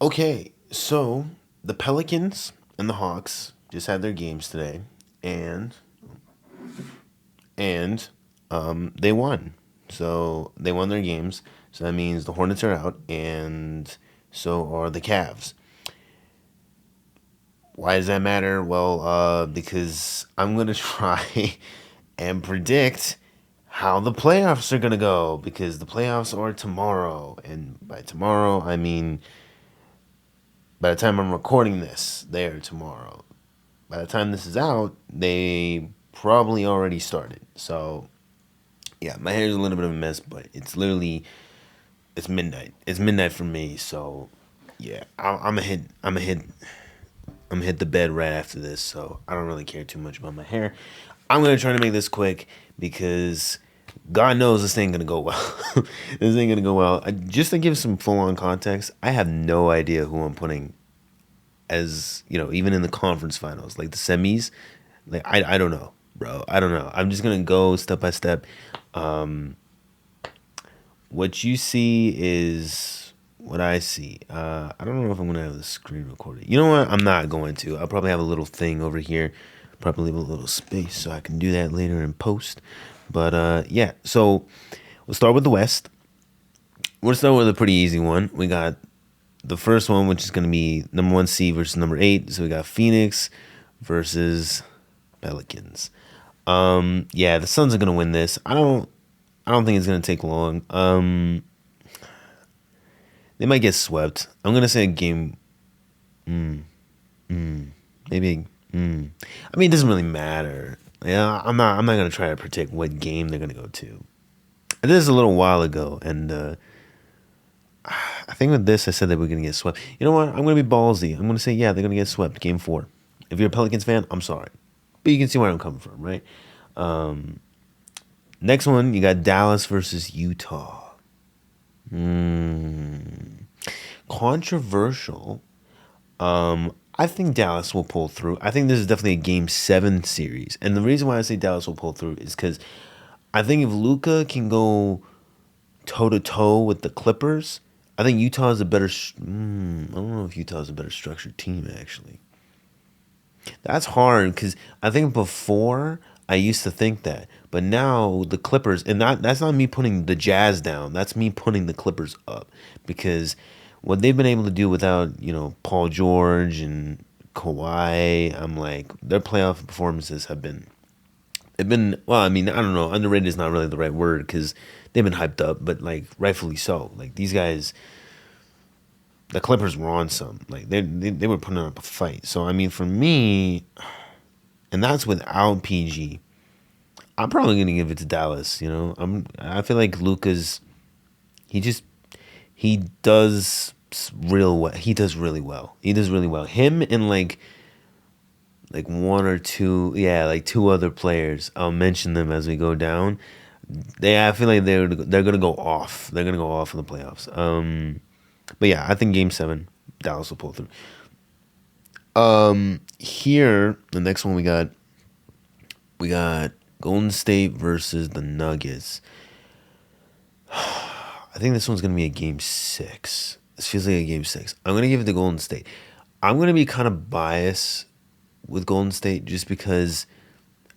Okay, so the Pelicans and the Hawks just had their games today, and they won. So they won their games. So that means the Hornets are out, and so are the Cavs. Why does that matter? Well, because I'm gonna try and predict how the playoffs are gonna go because the playoffs are tomorrow, and by tomorrow I mean by the time I'm recording this, they are tomorrow. By the time this is out, they probably already started. So yeah, my hair is a little bit of a mess, but it's midnight. It's midnight for me, so yeah, I'm gonna hit the bed right after this. So I don't really care too much about my hair. I'm gonna try to make this quick because God knows this ain't gonna go well. This ain't gonna go well. Just to give some full on context, I have no idea who I'm putting as even in the conference finals, like the semis. Like I don't know, bro. I don't know. I'm just gonna go step by step. What you see is what I see. I don't know if I'm gonna have the screen recorded. You know what? I'm not going to. I'll probably have a little thing over here. Probably leave a little space so I can do that later in post. But yeah. So we'll start with the West. We'll start with a pretty easy one. We got the first one, which is going to be number one seed versus number eight. So we got Phoenix versus Pelicans. Yeah, the Suns are going to win this. I don't think it's going to take long. They might get swept. I'm going to say a game. Maybe. I mean, it doesn't really matter. Yeah, I'm not going to try to predict what game they're going to go to. This is a little while ago, and I think with this, I said that we're going to get swept. You know what? I'm going to be ballsy. I'm going to say, yeah, they're going to get swept. Game four. If you're a Pelicans fan, I'm sorry. But you can see where I'm coming from, right? Next one, you got Dallas versus Utah. Controversial. I think Dallas will pull through. I think this is definitely a game seven series. And the reason why I say Dallas will pull through is because I think if Luka can go toe to toe with the Clippers, I think Utah is a better. I don't know if Utah is a better structured team actually. That's hard because I think before I used to think that, but now the Clippers, and that's not me putting the Jazz down. That's me putting the Clippers up because what they've been able to do without Paul George and Kawhi, I'm like their playoff performances have been well. I mean, I don't know. Underrated is not really the right word because they've been hyped up, but like rightfully so. Like these guys, the Clippers were on some. Like they were putting up a fight. So I mean, for me, and that's without PG. I'm probably gonna give it to Dallas. I feel like Luca's he just he does real well. He does really well. He does really well. Him and like one or two, yeah, like two other players. I'll mention them as we go down. I feel like they're gonna go off. They're gonna go off in the playoffs. But yeah, I think Game Seven, Dallas will pull through. Here the next one we got Golden State versus the Nuggets. I think this one's gonna be a game six. This feels like a game six. I'm gonna give it to Golden State. I'm gonna be kind of biased with Golden State just because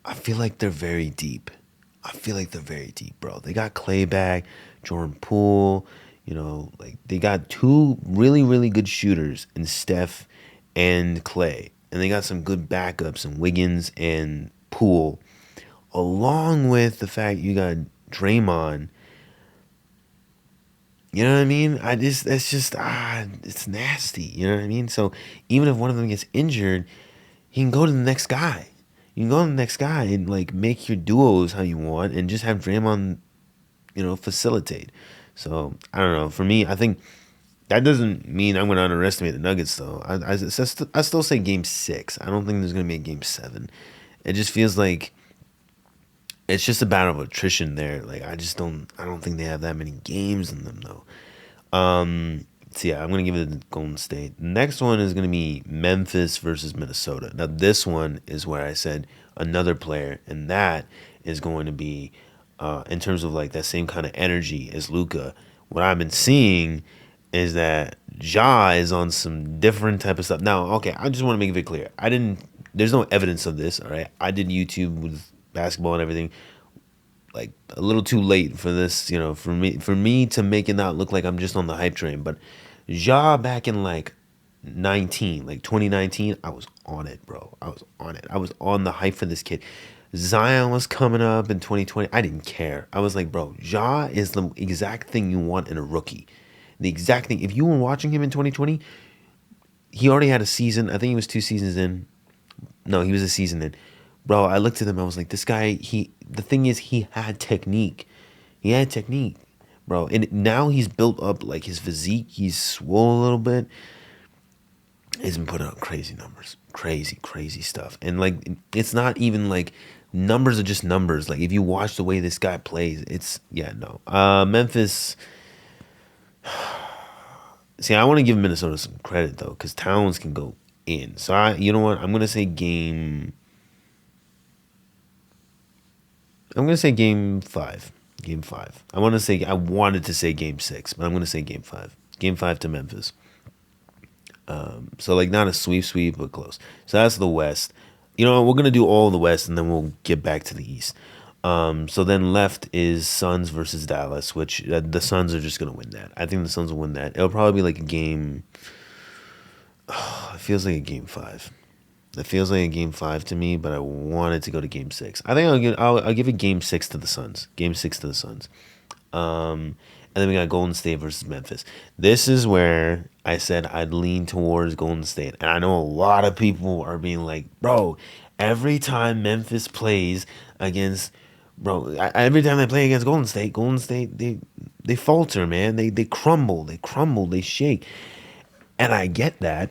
I feel like they're very deep. I feel like they're very deep, bro. They got Clay back, Jordan Poole. Like they got two really, really good shooters in Steph and Clay. And they got some good backups in Wiggins and Poole. Along with the fact you got Draymond. You know what I mean? It's nasty. You know what I mean? So even if one of them gets injured, he can go to the next guy. You can go to the next guy and like make your duos how you want and just have Draymond, facilitate. So I don't know. For me, I think that doesn't mean I'm going to underestimate the Nuggets though. I still say game six. I don't think there's going to be a game seven. It just feels like it's just a battle of attrition there. Like I don't think they have that many games in them though. So yeah, I'm gonna give it to Golden State. The next one is gonna be Memphis versus Minnesota. Now this one is where I said another player, and that is going to be in terms of like that same kind of energy as Luca. What I've been seeing is that Ja is on some different type of stuff. Now, okay, I just want to make it very clear. I didn't. There's no evidence of this. All right, I did YouTube with basketball and everything. Like a little too late for this, for me to make it not look like I'm just on the hype train. But Ja back in like 19, like 2019, I was on it, bro. I was on it. I was on the hype for this kid. Zion was coming up in 2020. I didn't care. I was like, bro, Ja is the exact thing you want in a rookie. The exact thing. If you were watching him in 2020, he already had a season. I think he was 2 seasons in. No, he was a season in. Bro, I looked at him. I was like, this guy. The thing is, he had technique. He had technique, bro. And now he's built up like his physique. He's swole a little bit. He's been putting out crazy numbers, crazy, crazy stuff. And like, it's not even like numbers are just numbers. Like if you watch the way this guy plays, it's yeah, no. Memphis. See, I want to give Minnesota some credit though, because Towns can go in. So you know what? I'm gonna say game. I'm gonna say game five. Game five. I wanted to say game six, but I'm gonna say game five. Game five to Memphis. So like not a sweep, but close. So that's the West. You know, we're gonna do all the West, and then we'll get back to the East. So then left is Suns versus Dallas, which the Suns are just gonna win that. I think the Suns will win that. It'll probably be like a game. It feels like a game five. It feels like a game five to me, but I wanted to go to game six. I think I'll give it game six to the Suns. Game six to the Suns. And then we got Golden State versus Memphis. This is where I said I'd lean towards Golden State. And I know a lot of people are being like, bro, every time Memphis plays against, bro, every time they play against Golden State, they falter, man. They crumble, they shake. And I get that.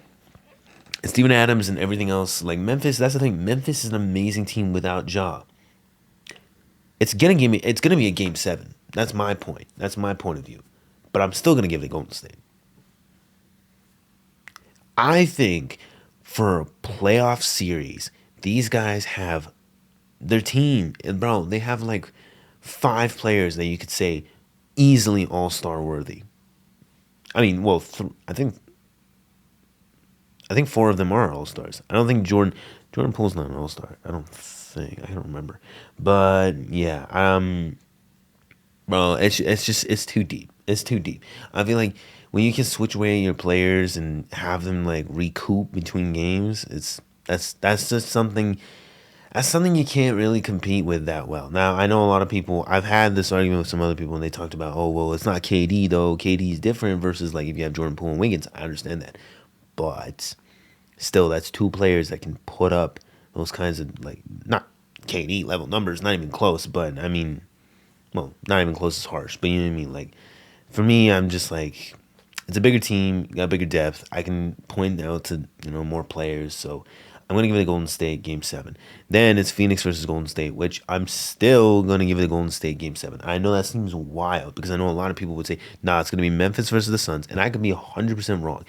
Steven Adams and everything else, like Memphis, that's the thing. Memphis is an amazing team without Ja. It's gonna be a game seven. That's my point. That's my point of view. But I'm still gonna give it to Golden State. I think for a playoff series, these guys have their team, and bro, they have like 5 players that you could say easily all-star worthy. I mean, well, I think 4 of them are all-stars. I don't think Jordan Poole's not an all-star. I don't think. I don't remember. But yeah, bro, it's too deep. It's too deep. I feel like when you can switch away your players and have them like recoup between games, that's just something. That's something you can't really compete with that well. Now I know a lot of people. I've had this argument with some other people, and they talked about, oh well, it's not KD though. KD is different versus like if you have Jordan Poole and Wiggins. I understand that, but still, that's 2 players that can put up those kinds of like not KD level numbers, not even close. But I mean, well, not even close is harsh, but you know what I mean. Like for me, I'm just like it's a bigger team, got bigger depth. I can point out to more players, so I'm gonna give it a Golden State game seven. Then it's Phoenix versus Golden State, which I'm still gonna give it a Golden State game seven. I know that seems wild because I know a lot of people would say, nah, it's gonna be Memphis versus the Suns, and I could be 100% wrong,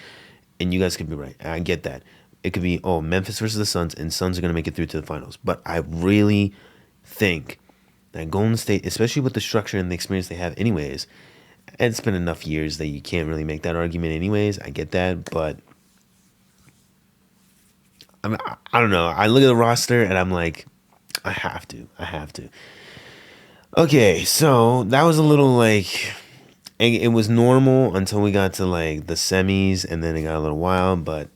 and you guys could be right. I get that. It could be Memphis versus the Suns, and Suns are gonna make it through to the finals. But I really think that Golden State, especially with the structure and the experience they have, anyways, it's been enough years that you can't really make that argument, anyways. I get that, but I don't know. I look at the roster and I'm like, I have to. I have to. Okay, so that was a little like it was normal until we got to like the semis, and then it got a little wild. But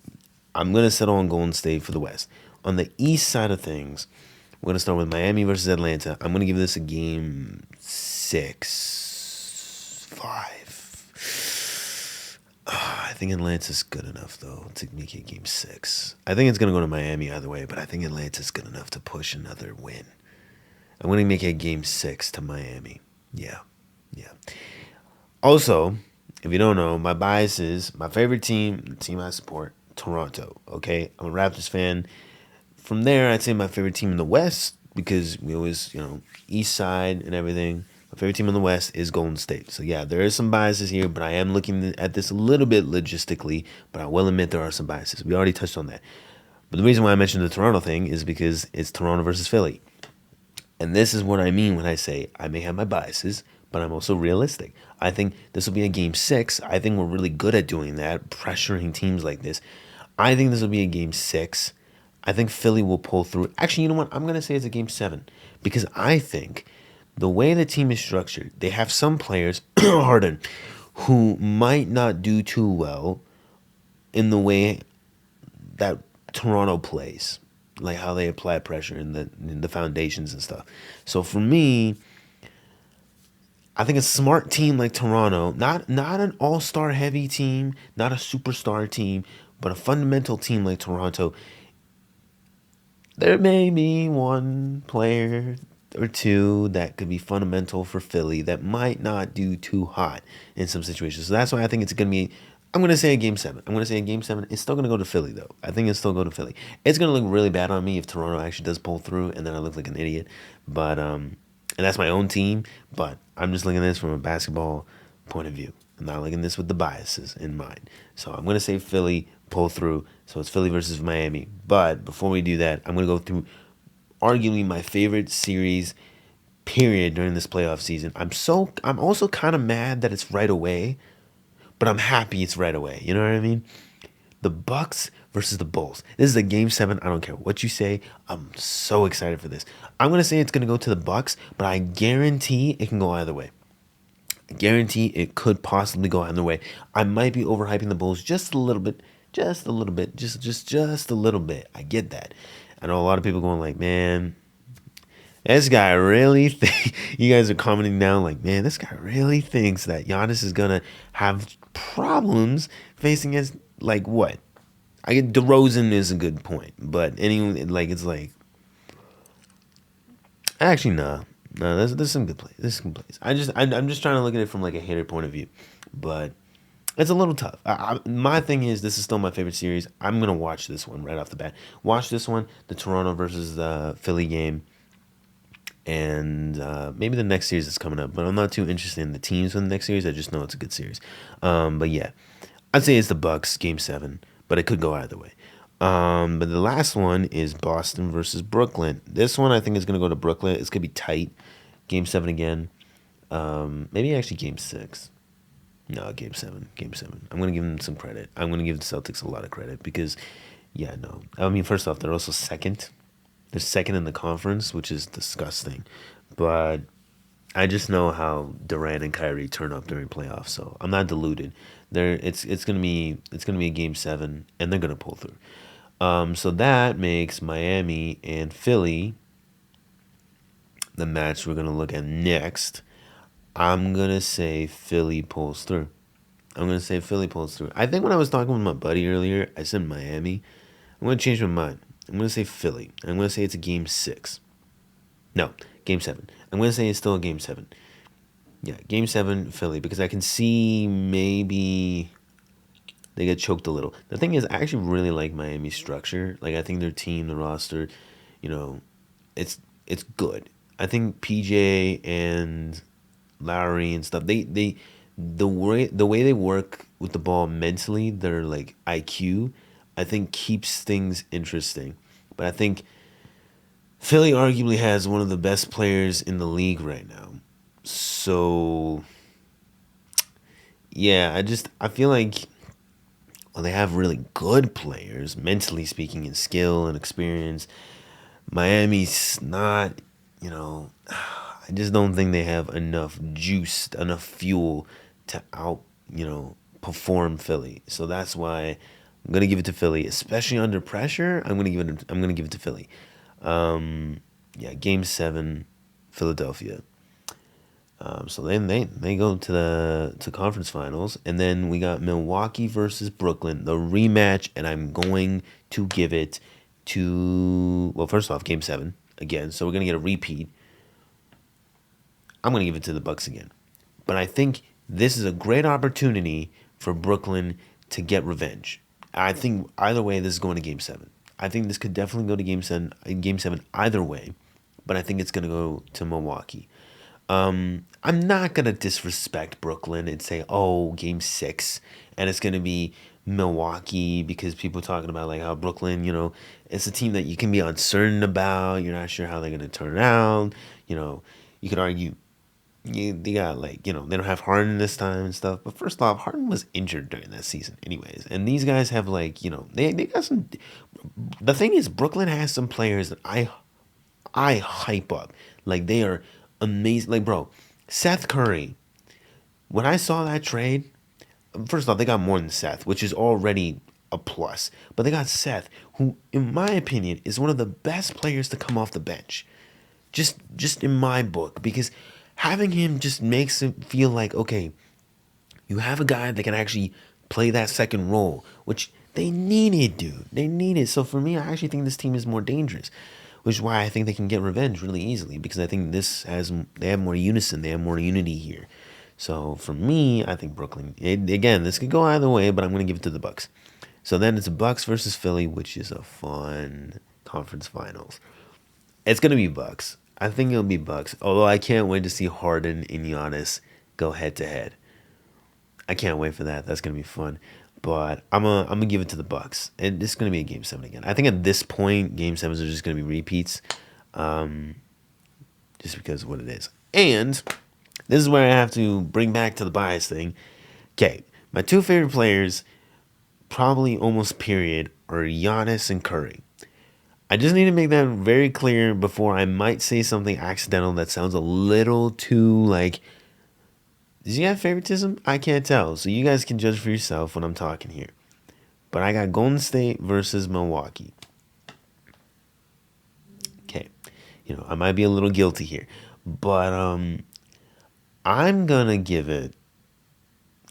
I'm gonna settle on Golden State for the West. On the East side of things, we're gonna start with Miami versus Atlanta. I'm gonna give this a game 6-5. I think Atlanta's good enough though to make it game 6. I think it's gonna go to Miami either way, but I think Atlanta's good enough to push another win. I'm gonna make it game 6 to Miami. Yeah, yeah. Also, if you don't know, my bias is my favorite team, the team I support, Toronto. Okay, I'm a Raptors fan. From there, I'd say my favorite team in the West because we always, East Side and everything. My favorite team in the West is Golden State. So yeah, there is some biases here, but I am looking at this a little bit logistically. But I will admit there are some biases. We already touched on that. But the reason why I mentioned the Toronto thing is because it's Toronto versus Philly. And this is what I mean when I say I may have my biases, but I'm also realistic. I think this will be a game six. I think we're really good at doing that, pressuring teams like this. I think this will be a game six. I think Philly will pull through. Actually, you know what? I'm going to say it's a game seven because I think the way the team is structured, they have some players, Harden, who might not do too well in the way that Toronto plays, like how they apply pressure in the foundations and stuff. So for me, I think a smart team like Toronto, not an all-star heavy team, not a superstar team, but a fundamental team like Toronto, there may be one player or two that could be fundamental for Philly that might not do too hot in some situations. So that's why I think it's going to be. I'm going to say a game seven. I'm going to say a game seven. It's still going to go to Philly, though. I think it's still go to Philly. It's going to look really bad on me if Toronto actually does pull through and then I look like an idiot. But, and that's my own team. But I'm just looking at this from a basketball point of view. I'm not looking at this with the biases in mind. So I'm going to say Philly pull through. So it's Philly versus Miami. But before we do that, I'm going to go through arguably my favorite series period during this playoff season. I'm also kind of mad that it's right away, but I'm happy it's right away. You know what I mean? The Bucks versus the Bulls. This is a game seven. I don't care what you say. I'm so excited for this. I'm gonna say it's gonna go to the Bucks, but I guarantee it can go either way. I guarantee it could possibly go either way. I might be overhyping the Bulls just a little bit, just a little bit, just a little bit. I get that. I know a lot of people going like, man, this guy really think you guys are commenting down like, man, this guy really thinks that Giannis is gonna have problems facing his like what? I get DeRozan is a good point, but anyway, like it's like actually no, there's some good plays. There's some plays. I'm just trying to look at it from like a hater point of view, but it's a little tough. My thing is, this is still my favorite series. I'm gonna watch this one right off the bat. Watch this one, the Toronto versus the Philly game, and maybe the next series is coming up. But I'm not too interested in the teams for the next series. I just know it's a good series. But yeah, I'd say it's the Bucks game seven, but it could go either way. But the last one is Boston versus Brooklyn. This one I think is gonna go to Brooklyn. It's gonna be tight. Game seven again. Maybe actually game six. No, game seven. Game seven. I'm gonna give them some credit. I'm gonna give the Celtics a lot of credit because, yeah, no. I mean, first off, they're also second. They're second in the conference, which is disgusting. But I just know how Durant and Kyrie turn up during playoffs, so I'm not deluded. It's gonna be a game seven, and they're gonna pull through. So that makes Miami and Philly the match we're gonna look at next. I'm gonna say Philly pulls through. I'm gonna say Philly pulls through. I think when I was talking with my buddy earlier, I said Miami. I'm gonna change my mind. I'm gonna say Philly. I'm gonna say it's a game six. No, game seven. I'm gonna say it's still a game seven. Yeah, game seven, Philly, because I can see maybe they get choked a little. The thing is, I actually really like Miami's structure. Like, I think their team, the roster, you know, it's it's good. I think PJ and Lowry and stuff, the way they work with the ball mentally, their like IQ, I think keeps things interesting. But I think Philly arguably has one of the best players in the league right now. So yeah, I feel like well, they have really good players, mentally speaking, in skill and experience. Miami's not, you know, I just don't think they have enough juice, enough fuel to perform Philly. So that's why I'm gonna give it to Philly, especially under pressure. I'm gonna give it to Philly. Yeah, game seven, Philadelphia. So then they go to the conference finals, and then we got Milwaukee versus Brooklyn, the rematch, and I'm going to give it to well, first off, game seven again. So we're gonna get a repeat. I'm gonna give it to the Bucks again, but I think this is a great opportunity for Brooklyn to get revenge. I think either way, this is going to game seven. I think this could definitely go to game seven either way, but I think it's gonna go to Milwaukee. I'm not gonna disrespect Brooklyn and say, "Oh, Game Six," and it's gonna be Milwaukee because people talking about like how Brooklyn, it's a team that you can be uncertain about. You're not sure how they're gonna turn out. You know, you could argue. they got like, they don't have Harden this time and stuff. But first off, Harden was injured during that season, anyways. And these guys have like, they got some. The thing is, Brooklyn has some players that I hype up. Like they are amazing. Like bro, Seth Curry. When I saw that trade, first off, they got more than Seth, which is already a plus. But they got Seth, who, in my opinion, is one of the best players to come off the bench. Just in my book, because having him just makes it feel like, okay, you have a guy that can actually play that second role, which they needed, dude. They needed. So for me, I actually think this team is more dangerous, which is why I think they can get revenge really easily, because I think they have more unison, they have more unity here. So for me, I think Brooklyn. Again, this could go either way, but I'm going to give it to the Bucks. So then it's Bucks versus Philly, which is a fun conference finals. It's gonna be Bucks. I think it'll be Bucks. Although I can't wait to see Harden and Giannis go head to head. I can't wait for that. That's gonna be fun. But I'm gonna give it to the Bucks. And it's gonna be a game seven again. I think at this point, game sevens are just gonna be repeats, just because of what it is. And this is where I have to bring back to the bias thing. Okay, my two favorite players, probably almost period, are Giannis and Curry. I just need to make that very clear before I might say something accidental that sounds a little too like. Does he have favoritism? I can't tell. So you guys can judge for yourself when I'm talking here. But I got Golden State versus Milwaukee. Okay. I might be a little guilty here. But I'm gonna give it,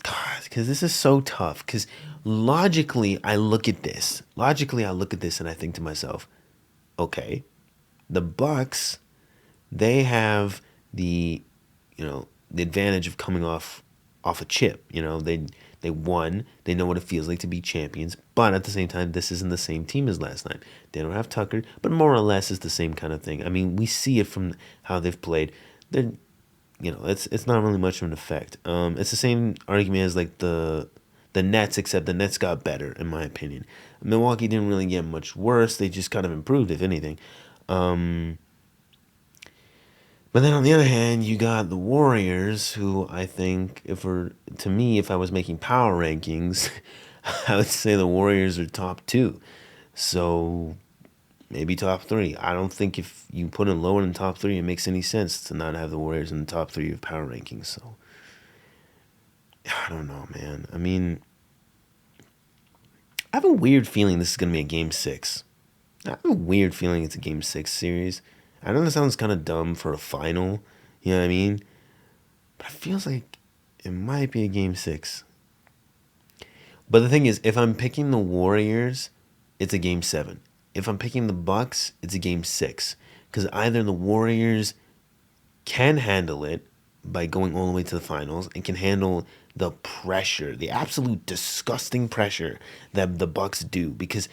God, because this is so tough. Because logically, I look at this. And I think to myself, okay, the Bucks, they have the, the advantage of coming off a chip. They won. They know what it feels like to be champions. But at the same time, this isn't the same team as last night. They don't have Tucker, but more or less it's the same kind of thing. I mean, we see it from how they've played. They're, it's not really much of an effect. It's the same argument as like the Nets, except the Nets got better, in my opinion. Milwaukee didn't really get much worse. They just kind of improved, if anything. But then on the other hand, you got the Warriors, who I think, if I was making power rankings, I would say the Warriors are top two. So maybe top three. I don't think if you put it lower than top three, it makes any sense to not have the Warriors in the top three of power rankings. So I don't know, man. I mean, I have a weird feeling this is going to be a game six. I have a weird feeling it's a game six series. I know that sounds kind of dumb for a final, you know what I mean? But it feels like it might be a game six. But the thing is, if I'm picking the Warriors, it's a game seven. If I'm picking the Bucks, it's a game six. Because either the Warriors can handle it by going all the way to the finals and can handle the pressure, the absolute disgusting pressure that the Bucks do. Because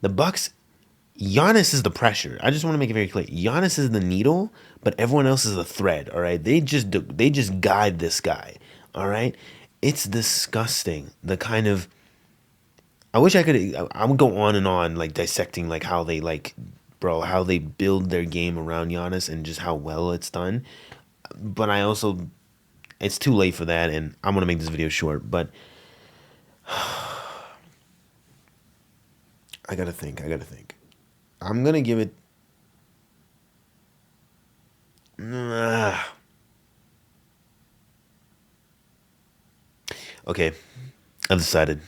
the Bucks, Giannis is the pressure. I just want to make it very clear. Giannis is the needle, but everyone else is the thread. All right, they just guide this guy. All right, it's disgusting. The kind of, I wish I could. I would go on and on like dissecting like how they how they build their game around Giannis and just how well it's done. But I also, it's too late for that, and I'm gonna make this video short. But I gotta think. I'm gonna give it. Okay, I've decided.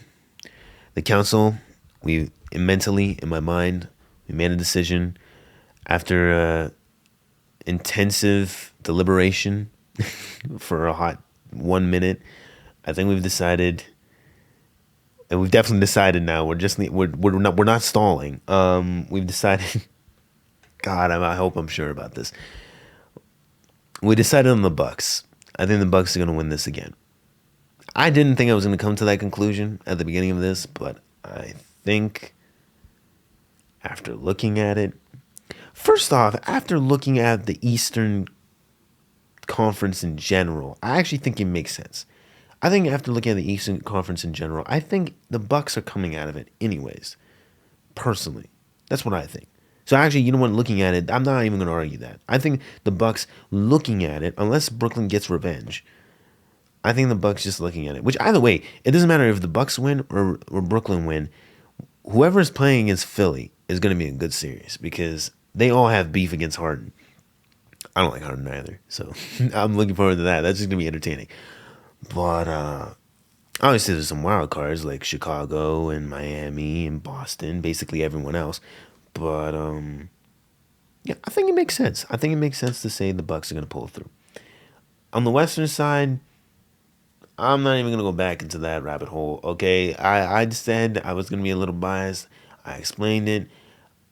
The council, we mentally in my mind, we made a decision after intensive deliberation for a hot 1 minute. I think we've decided, and we've definitely decided now. We're not stalling. We've decided. God, I hope I'm sure about this. We decided on the Bucks. I think the Bucks are gonna win this again. I didn't think I was gonna come to that conclusion at the beginning of this, but I think after looking at it, first off, after looking at the Eastern Conference in general, I actually think it makes sense. I think after looking at the Eastern Conference in general, I think the Bucks are coming out of it anyways. Personally, that's what I think. So actually, you know what? Looking at it, I'm not even going to argue that. I think the Bucks looking at it, unless Brooklyn gets revenge, I think the Bucks just looking at it. Which either way, it doesn't matter if the Bucks win or Brooklyn win. Whoever's playing against Philly is going to be a good series because they all have beef against Harden. I don't like Harden either, so I'm looking forward to that. That's just gonna be entertaining. But obviously, there's some wild cards like Chicago and Miami and Boston, basically everyone else. But yeah, I think it makes sense. I think it makes sense to say the Bucks are gonna pull through. On the Western side, I'm not even gonna go back into that rabbit hole. Okay, I said I was gonna be a little biased. I explained it.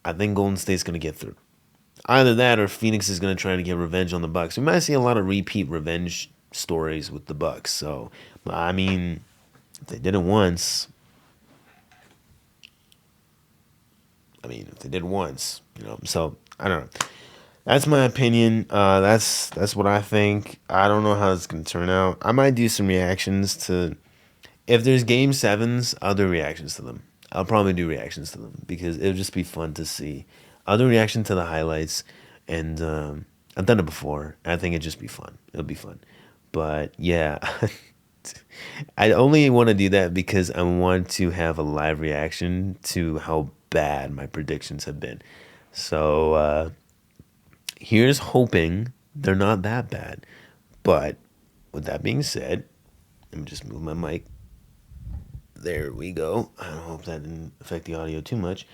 I think Golden State's gonna get through. Either that or Phoenix is going to try to get revenge on the Bucks. We might see a lot of repeat revenge stories with the Bucks. So, I mean, if they did it once, if they did it once, So I don't know. That's my opinion. That's what I think. I don't know how it's gonna turn out. I might do some reactions to if there's game sevens. I'll do reactions to them. I'll probably do reactions to them because it'll just be fun to see. I'll do reaction to the highlights, and I've done it before. I think it'd just be fun. It'll be fun. But yeah, I only want to do that because I want to have a live reaction to how bad my predictions have been. So here's hoping they're not that bad. But with that being said, let me just move my mic. There we go. I hope that didn't affect the audio too much.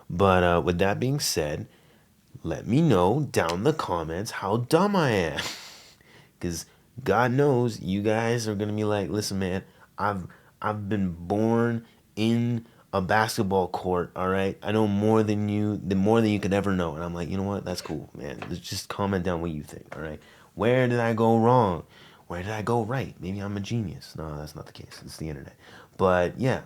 But with that being said, let me know down in the comments how dumb I am. Because God knows you guys are gonna be like, listen, man, I've been born in a basketball court. All right, I know more than you could ever know. And I'm like, you know what? That's cool, man. Just comment down what you think. All right, where did I go wrong? Where did I go right? Maybe I'm a genius. No, that's not the case. It's the internet. But yeah,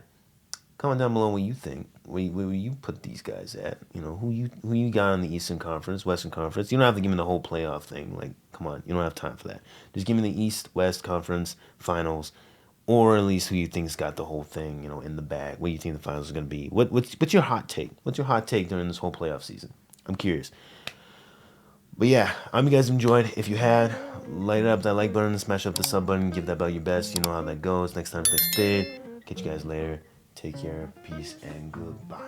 comment down below what you think. Where you put these guys at? Who you got in the Eastern Conference, Western Conference. You don't have to give me the whole playoff thing. Like, come on, you don't have time for that. Just give me the East West Conference Finals, or at least who you think's got the whole thing. In the bag. What you think the finals is gonna be? What's your hot take? What's your hot take during this whole playoff season? I'm curious. But yeah, I hope you guys enjoyed. If you had, light up that like button, smash up the sub button, give that bell your best. You know how that goes. Next time, next vid. Catch you guys later. Take care, peace, and goodbye.